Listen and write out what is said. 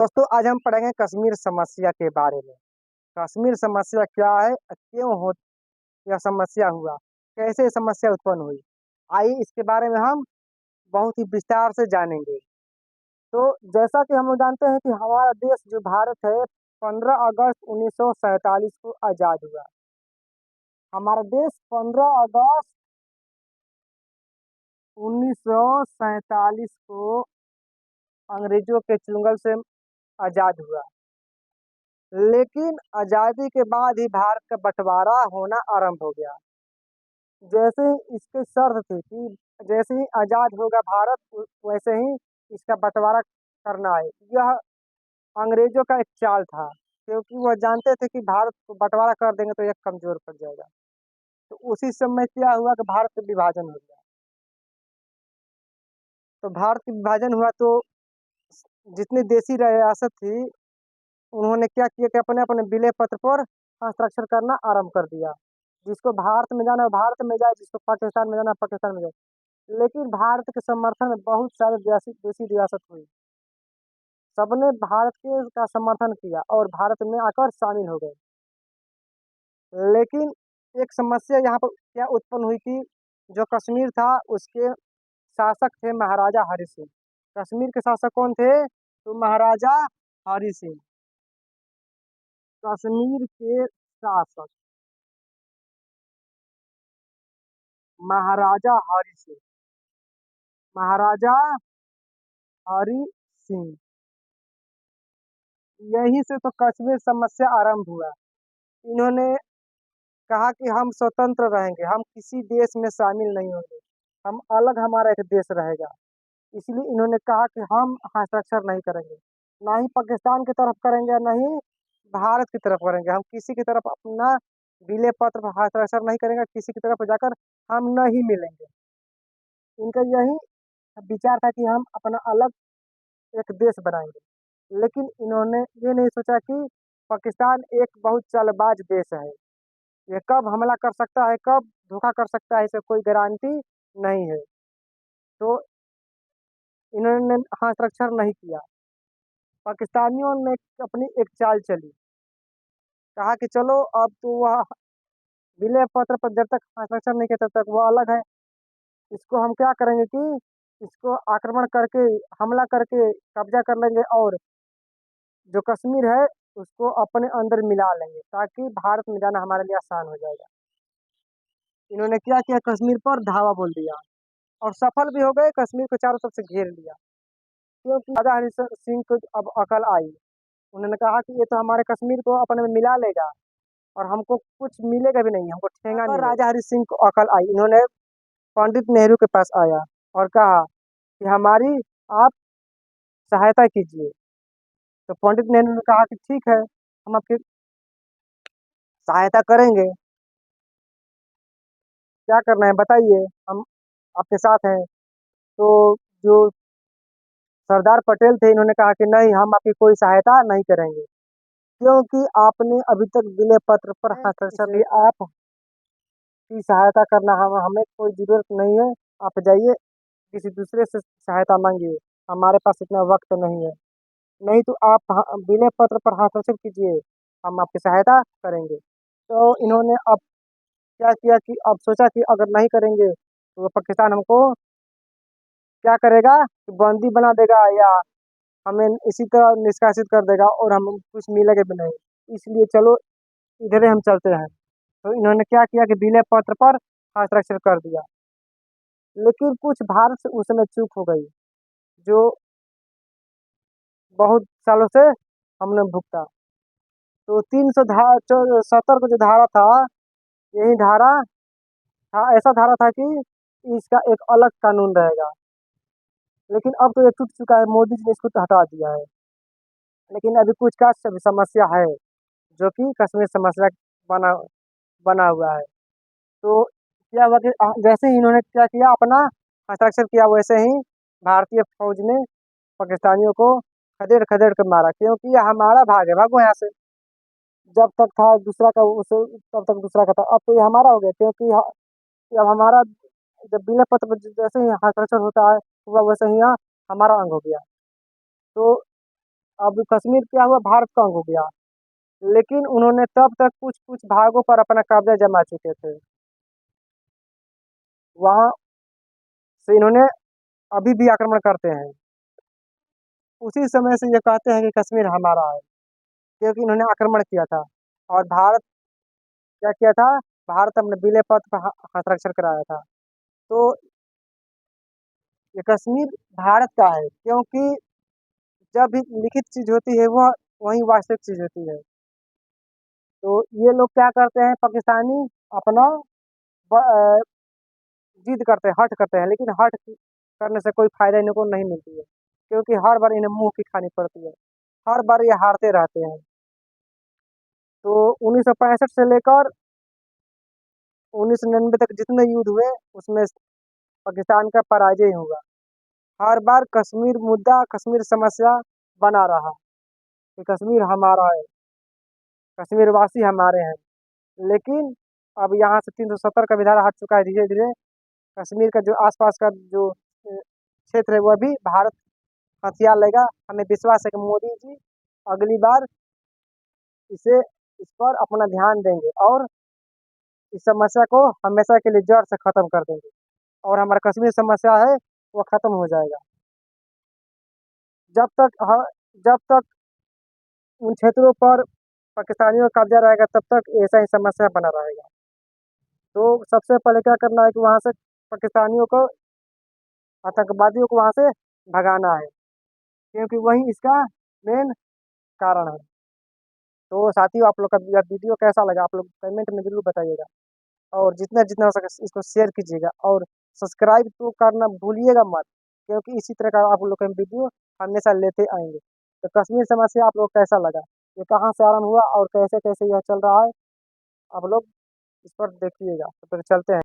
दोस्तों आज हम पढ़ेंगे कश्मीर समस्या के बारे में। कश्मीर समस्या क्या है, क्यों हो यह समस्या हुआ, कैसे ये समस्या उत्पन्न हुई। आइए इसके बारे में हम बहुत ही विस्तार से जानेंगे। तो जैसा कि हम लोग जानते हैं कि हमारा देश जो भारत है 15 अगस्त 1947 को आज़ाद हुआ। हमारा देश 15 अगस्त 1947 को अंग्रेजों के चुंगल से आज़ाद हुआ। लेकिन आज़ादी के बाद ही भारत का बंटवारा होना आरंभ हो गया। जैसे ही इसकी शर्त थी कि जैसे ही आज़ाद होगा भारत वैसे ही इसका बंटवारा करना है। यह अंग्रेजों का एक चाल था, क्योंकि वह जानते थे कि भारत को बंटवारा कर देंगे तो यह कमज़ोर पड़ जाएगा। तो उसी समय क्या हुआ कि भारत का विभाजन हो गया। तो भारत का विभाजन हुआ तो जितनी देशी रियासत थी उन्होंने क्या किया कि अपने-अपने विलय पत्र पर हस्ताक्षर करना आरंभ कर दिया। जिसको भारत में जाना है भारत में जाए, जिसको पाकिस्तान में जाना है पाकिस्तान में जाए। लेकिन भारत के समर्थन में बहुत सारे देशी रियासत हुई। सबने भारत के का समर्थन किया और भारत में आकर शामिल हो गए। लेकिन एक समस्या यहाँ पर क्या उत्पन्न हुई कि जो कश्मीर था उसके शासक थे महाराजा हरि सिंह। कश्मीर के शासक कौन थे? तो महाराजा हरि सिंह। कश्मीर के शासक महाराजा हरि सिंह। महाराजा हरि सिंह। यहीं से तो कश्मीर समस्या आरंभ हुआ। इन्होंने कहा कि हम स्वतंत्र रहेंगे, हम किसी देश में शामिल नहीं होंगे, हम अलग हमारा एक देश रहेगा। इसलिए इन्होंने कहा कि हम हस्ताक्षर नहीं करेंगे, ना ही पाकिस्तान की तरफ करेंगे, ना ही भारत की तरफ करेंगे। हम किसी की तरफ अपना विलय पत्र पर हस्ताक्षर नहीं करेंगे, किसी की तरफ जाकर हम नहीं मिलेंगे। इनका यही विचार था कि हम अपना अलग एक देश बनाएंगे। लेकिन इन्होंने ये नहीं सोचा कि पाकिस्तान एक बहुत चालबाज देश है। ये कब हमला कर सकता है, कब धोखा कर सकता है, इससे कोई गारंटी नहीं है। तो इन्होंने हस्ताक्षर नहीं किया। पाकिस्तानियों ने अपनी एक चाल चली। कहा कि चलो अब तो वह विलय पत्र पर जब तक हस्ताक्षर नहीं किया तब तक वो अलग है। इसको हम क्या करेंगे कि इसको आक्रमण करके, हमला करके कब्जा कर लेंगे और जो कश्मीर है उसको अपने अंदर मिला लेंगे, ताकि भारत में जाना हमारे लिए आसान हो जाएगा। इन्होंने क्या किया, कश्मीर पर धावा बोल दिया और सफल भी हो गए। कश्मीर को चारों तरफ से घेर लिया, क्योंकि राजा हरि सिंह को अब अकल आई। उन्होंने कहा कि ये तो हमारे कश्मीर को अपने में मिला लेगा और हमको कुछ मिलेगा भी नहीं, हमको ठेंगा नहीं। राजा हरि सिंह को अकल आई। इन्होंने पंडित नेहरू के पास आया और कहा कि हमारी आप सहायता कीजिए। तो पंडित नेहरू ने कहा कि ठीक है, हम आपकी सहायता करेंगे। क्या करना है बताइए, हम आपके साथ हैं। तो जो सरदार पटेल थे इन्होंने कहा कि नहीं, हम आपकी कोई सहायता नहीं करेंगे, क्योंकि आपने अभी तक विलय पत्र पर हस्ताक्षर लिए। आप की सहायता करना हम हमें कोई ज़रूरत नहीं है। आप जाइए किसी दूसरे से सहायता मांगिए, हमारे पास इतना वक्त नहीं है। नहीं तो आप विलय पत्र पर हस्ताक्षर कीजिए, हम आपकी सहायता करेंगे। तो इन्होंने अब क्या किया कि अब सोचा कि अगर नहीं करेंगे तो पाकिस्तान हमको क्या करेगा कि बंदी बना देगा या हमें इसी तरह निष्कासित कर देगा और हम कुछ मिलेगा भी नहीं। इसलिए चलो इधर ही हम चलते हैं। तो इन्होंने क्या किया कि विलय पत्र पर हस्ताक्षर कर दिया। लेकिन कुछ भारत से उस समय चूक हो गई, जो बहुत सालों से हमने भुगता। तो 370 का जो धारा था, यही धारा था, ऐसा धारा था कि इसका एक अलग कानून रहेगा। लेकिन अब तो ये टूट चुका है, मोदी जी ने इसको तो हटा दिया है। लेकिन अभी कुछ का समस्या है, जो कि कश्मीर समस्या बना बना हुआ है। तो क्या हुआ कि जैसे ही इन्होंने क्या किया, अपना हस्ताक्षर किया, वैसे ही भारतीय फौज ने पाकिस्तानियों को खदेड़ खदेड़ कर मारा, क्योंकि ये हमारा भाग है, भागो यहाँ से। जब तक था दूसरा का उस तब तक दूसरा का था, अब तो ये हमारा हो गया, क्योंकि अब हमारा जब विलय पत्र पर जैसे ही हस्ताक्षर होता है हुआ, वैसे ही यहाँ हमारा अंग हो गया। तो अब कश्मीर क्या हुआ, भारत का अंग हो गया। लेकिन उन्होंने तब तक कुछ कुछ भागों पर अपना कब्जा जमा चुके थे। वहां से इन्होंने अभी भी आक्रमण करते हैं। उसी समय से ये कहते हैं कि कश्मीर हमारा है, क्योंकि इन्होंने आक्रमण किया था। और भारत क्या किया था, भारत अपने विलय पथ पर हस्ताक्षर कराया था। तो ये कश्मीर भारत का है, क्योंकि जब भी लिखित चीज होती है वह वही वास्तविक चीज होती है। तो ये लोग क्या करते हैं, पाकिस्तानी अपना जिद करते हैं, हट करते हैं, लेकिन हट करने से कोई फायदा इनको को नहीं मिलती है, क्योंकि हर बार इन्हें मुंह की खानी पड़ती है। हर बार ये हारते रहते हैं। तो 1965 से लेकर 1999 तक जितने युद्ध हुए उसमें पाकिस्तान का पराजय ही हुआ। हर बार कश्मीर मुद्दा, कश्मीर समस्या बना रहा कि कश्मीर हमारा है, कश्मीर वासी हमारे हैं। लेकिन अब यहाँ से 370 का विधारा हट चुका है धीरे धीरे। कश्मीर का जो आसपास का जो क्षेत्र है वह भी भारत हथियार लेगा। हमें विश्वास है कि मोदी जी अगली बार इसे इस पर अपना ध्यान देंगे और इस समस्या को हमेशा के लिए जड़ से खत्म कर देंगे, और हमारा कश्मीर समस्या है वो खत्म हो जाएगा। जब तक जब तक उन क्षेत्रों पर पाकिस्तानियों का कब्जा रहेगा तब तक ऐसा ही समस्या बना रहेगा। तो सबसे पहले क्या करना है कि वहाँ से पाकिस्तानियों को, आतंकवादियों को वहाँ से भगाना है, क्योंकि वही इसका मेन कारण है। तो साथियों, आप लोग का यह वीडियो कैसा लगा आप लोग कमेंट में जरूर बताइएगा, और जितना जितना हो सके इसको शेयर कीजिएगा, और सब्सक्राइब तो करना भूलिएगा मत, क्योंकि इसी तरह का आप लोग का वीडियो हमेशा लेते आएंगे। तो कश्मीर समस्या आप लोग कैसा लगा, ये कहाँ से आरंभ हुआ और कैसे कैसे यह चल रहा है, आप लोग इस पर देखिएगा। तो फिर चलते हैं।